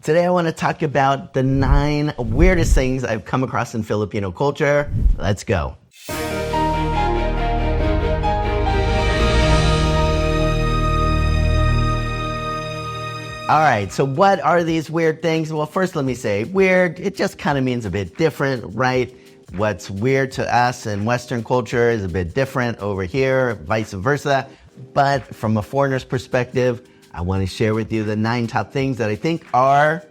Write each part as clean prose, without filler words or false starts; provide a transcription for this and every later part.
Today I want to talk about the 9 weirdest things I've come across in Filipino culture. Let's go. All right, so what are these weird things? Well, first let me say, weird, it just kind of means a bit different, right? What's weird to us in Western culture is a bit different over here, vice versa. But from a foreigner's perspective, I want to share with you the 9 top things that I think are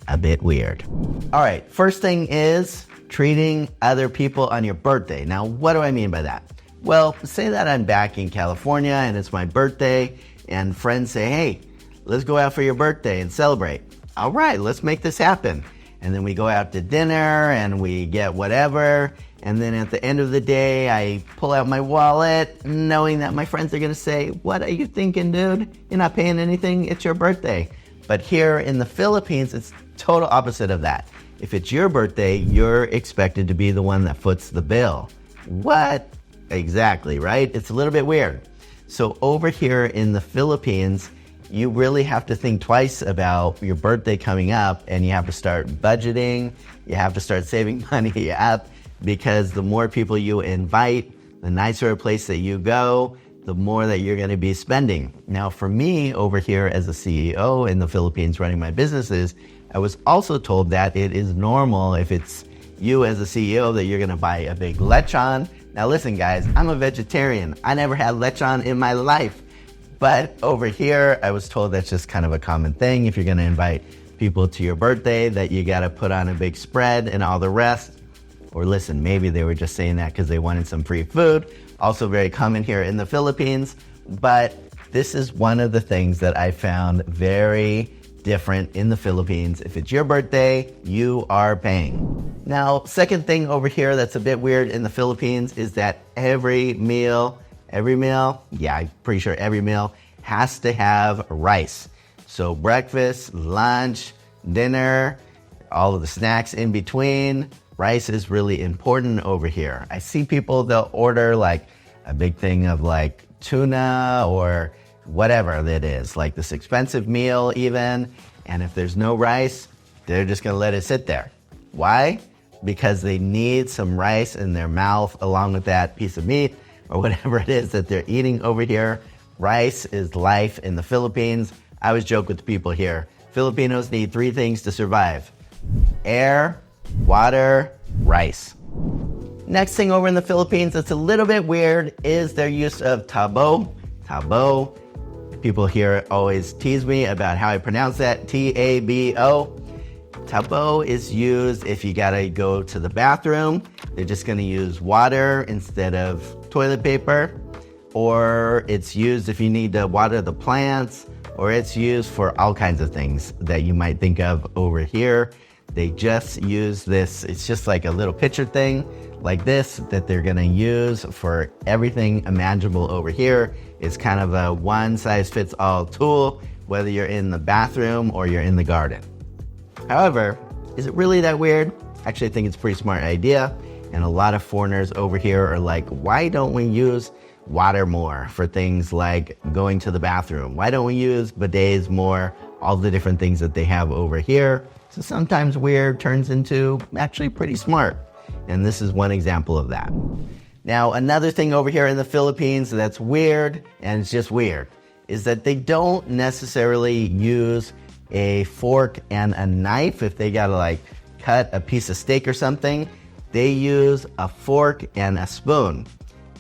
a bit weird. All right, first thing is treating other people on your birthday. Now, what do I mean by that? Well, say that I'm back in California and it's my birthday and friends say, hey, let's go out for your birthday and celebrate. All right, let's make this happen. And then we go out to dinner and we get whatever. And then at the end of the day, I pull out my wallet knowing that my friends are gonna say, what are you thinking, dude? You're not paying anything, it's your birthday. But here in the Philippines, it's total opposite of that. If it's your birthday, you're expected to be the one that foots the bill. What? Exactly, right? It's a little bit weird. So over here in the Philippines, you really have to think twice about your birthday coming up, and you have to start budgeting, you have to start saving money up, because the more people you invite, the nicer a place that you go, the more that you're gonna be spending. Now for me over here as a CEO in the Philippines running my businesses, I was also told that it is normal if it's you as a CEO that you're gonna buy a big lechon. Now listen guys, I'm a vegetarian. I never had lechon in my life. But over here, I was told that's just kind of a common thing. If you're gonna invite people to your birthday, that you gotta put on a big spread and all the rest. Or listen, maybe they were just saying that because they wanted some free food. Also very common here in the Philippines. But this is one of the things that I found very different in the Philippines. If it's your birthday, you are paying. Now, second thing over here that's a bit weird in the Philippines is that every meal, yeah, I'm pretty sure every meal has to have rice. So breakfast, lunch, dinner, all of the snacks in between, rice is really important over here. I see people, they'll order like a big thing of like tuna or whatever it is, like this expensive meal even, and if there's no rice, they're just gonna let it sit there. Why? Because they need some rice in their mouth along with that piece of meat or whatever it is that they're eating over here. Rice is life in the Philippines. I always joke with the people here, Filipinos need 3 things to survive: air, water, rice. Next thing over in the Philippines that's a little bit weird is their use of tabo. Tabo. People here always tease me about how I pronounce that, T-A-B-O. Tabo is used if you gotta go to the bathroom. They're just gonna use water instead of toilet paper. Or it's used if you need to water the plants, or it's used for all kinds of things that you might think of over here. They just use this, it's just like a little pitcher thing like this that they're gonna use for everything imaginable over here. It's kind of a one-size-fits-all tool, whether you're in the bathroom or you're in the garden. However, is it really that weird? Actually, I think it's a pretty smart idea. And a lot of foreigners over here are like, why don't we use water more for things like going to the bathroom? Why don't we use bidets more? All the different things that they have over here. So sometimes weird turns into actually pretty smart. And this is one example of that. Now, another thing over here in the Philippines that's weird, and it's just weird, is that they don't necessarily use a fork and a knife if they gotta like cut a piece of steak or something. They use a fork and a spoon.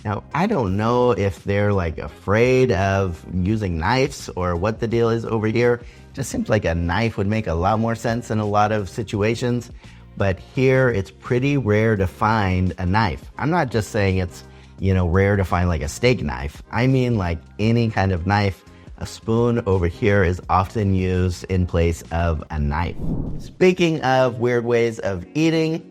Now, I don't know if they're like afraid of using knives or what the deal is over here. It just seems like a knife would make a lot more sense in a lot of situations. But here, it's pretty rare to find a knife. I'm not just saying it's, rare to find like a steak knife. I mean like any kind of knife. A spoon over here is often used in place of a knife. Speaking of weird ways of eating,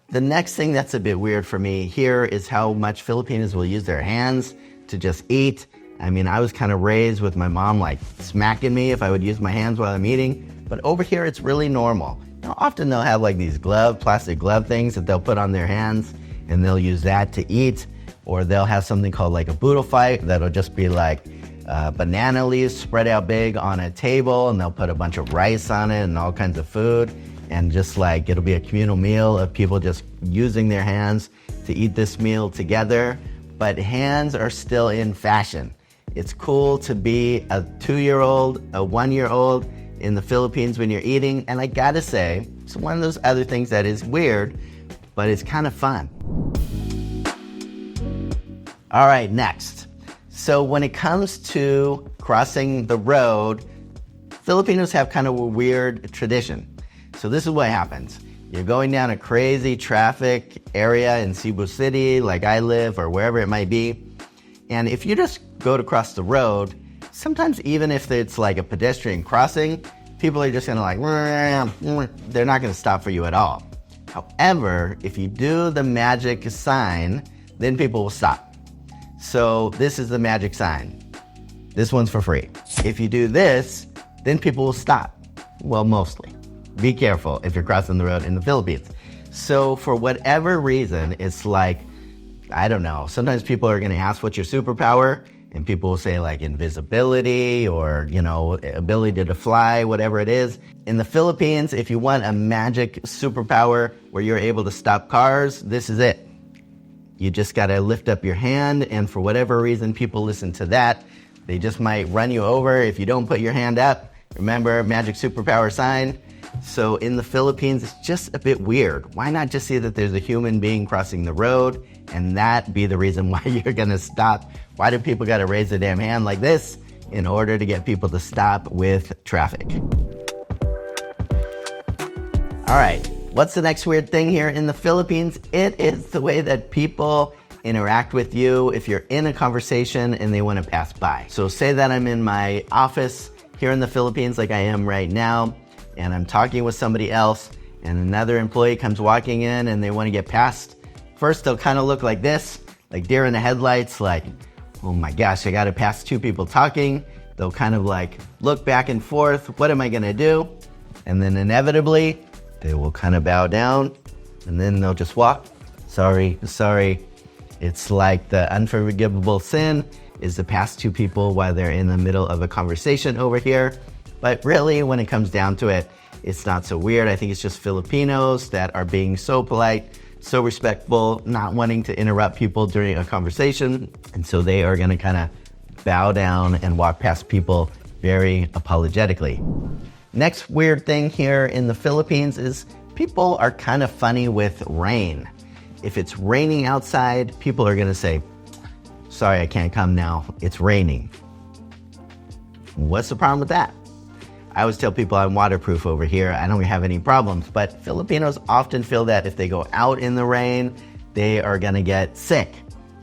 the next thing that's a bit weird for me here is how much Filipinos will use their hands to just eat. I mean, I was kind of raised with my mom like smacking me if I would use my hands while I'm eating, but over here it's really normal. Now, often they'll have like these plastic glove things that they'll put on their hands and they'll use that to eat, or they'll have something called like a boodle fight that'll just be like banana leaves spread out big on a table, and they'll put a bunch of rice on it and all kinds of food. And just like it'll be a communal meal of people just using their hands to eat this meal together. But hands are still in fashion. It's cool to be a 2-year-old, a 1-year-old in the Philippines when you're eating. And I gotta say, it's one of those other things that is weird, but it's kind of fun. All right, next. So when it comes to crossing the road, Filipinos have kind of a weird tradition. So this is what happens. You're going down a crazy traffic area in Cebu City, like I live, or wherever it might be. And if you just go to cross the road, sometimes even if it's like a pedestrian crossing, people are just gonna like, they're not gonna stop for you at all. However, if you do the magic sign, then people will stop. So this is the magic sign. This one's for free. If you do this, then people will stop. Well, mostly. Be careful if you're crossing the road in the Philippines. So for whatever reason, it's like, I don't know, sometimes people are gonna ask what's your superpower, and people will say like invisibility or, ability to fly, whatever it is. In the Philippines, if you want a magic superpower where you're able to stop cars, this is it. You just gotta lift up your hand, and for whatever reason, people listen to that. They just might run you over if you don't put your hand up. Remember, magic superpower sign. So in the Philippines, it's just a bit weird. Why not just see that there's a human being crossing the road and that be the reason why you're gonna stop? Why do people gotta raise their damn hand like this in order to get people to stop with traffic? All right, what's the next weird thing here in the Philippines? It is the way that people interact with you if you're in a conversation and they wanna pass by. So say that I'm in my office here in the Philippines like I am right now, and I'm talking with somebody else, and another employee comes walking in and they want to get past. First, they'll kind of look like this, like deer in the headlights, like, oh my gosh, I got to pass two people talking. They'll kind of like look back and forth. What am I going to do? And then inevitably, they will kind of bow down, and then they'll just walk. Sorry. It's like the unforgivable sin is to pass two people while they're in the middle of a conversation over here. But really, when it comes down to it, it's not so weird. I think it's just Filipinos that are being so polite, so respectful, not wanting to interrupt people during a conversation. And so they are gonna kind of bow down and walk past people very apologetically. Next weird thing here in the Philippines is people are kind of funny with rain. If it's raining outside, people are gonna say, sorry, I can't come now, it's raining. What's the problem with that? I always tell people I'm waterproof over here. I don't have any problems, but Filipinos often feel that if they go out in the rain, they are gonna get sick.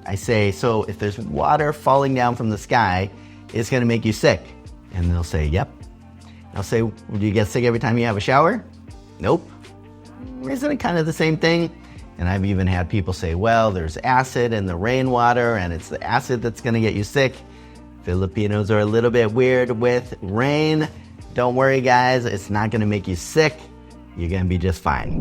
I say, so if there's water falling down from the sky, it's gonna make you sick. And they'll say, yep. I'll say, do you get sick every time you have a shower? Nope. Isn't it kind of the same thing? And I've even had people say, well, there's acid in the rainwater and it's the acid that's gonna get you sick. Filipinos are a little bit weird with rain. Don't worry, guys, it's not gonna make you sick. You're gonna be just fine.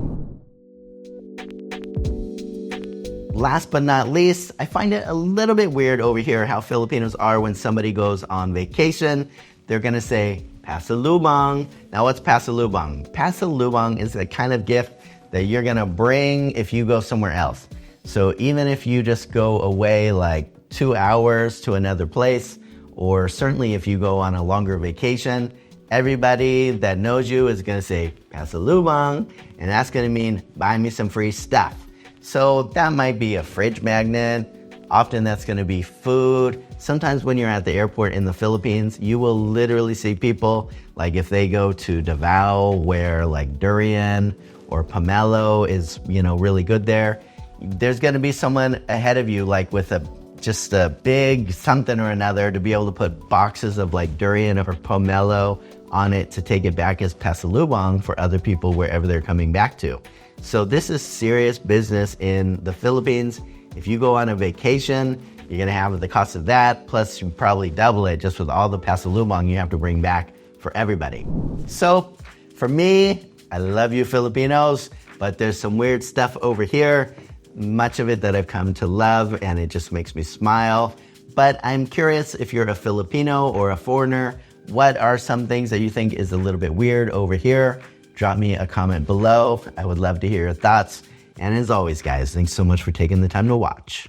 Last but not least, I find it a little bit weird over here how Filipinos are when somebody goes on vacation. They're gonna say, Pasa lubang. Now what's Pasa lubang? Pasa lubang is the kind of gift that you're gonna bring if you go somewhere else. So even if you just go away like 2 hours to another place, or certainly if you go on a longer vacation, everybody that knows you is gonna say, Pasa lubang, and that's gonna mean, buy me some free stuff. So that might be a fridge magnet. Often that's gonna be food. Sometimes when you're at the airport in the Philippines, you will literally see people, like if they go to Davao, where like durian or pomelo is, really good there. There's gonna be someone ahead of you, like with just a big something or another to be able to put boxes of like durian or pomelo on it to take it back as pasalubong for other people wherever they're coming back to. So this is serious business in the Philippines. If you go on a vacation, you're gonna have the cost of that, plus you probably double it just with all the pasalubong you have to bring back for everybody. So for me, I love you Filipinos, but there's some weird stuff over here, much of it that I've come to love, and it just makes me smile. But I'm curious if you're a Filipino or a foreigner, what are some things that you think is a little bit weird over here? Drop me a comment below. I would love to hear your thoughts. And as always, guys, thanks so much for taking the time to watch.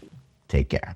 Take care.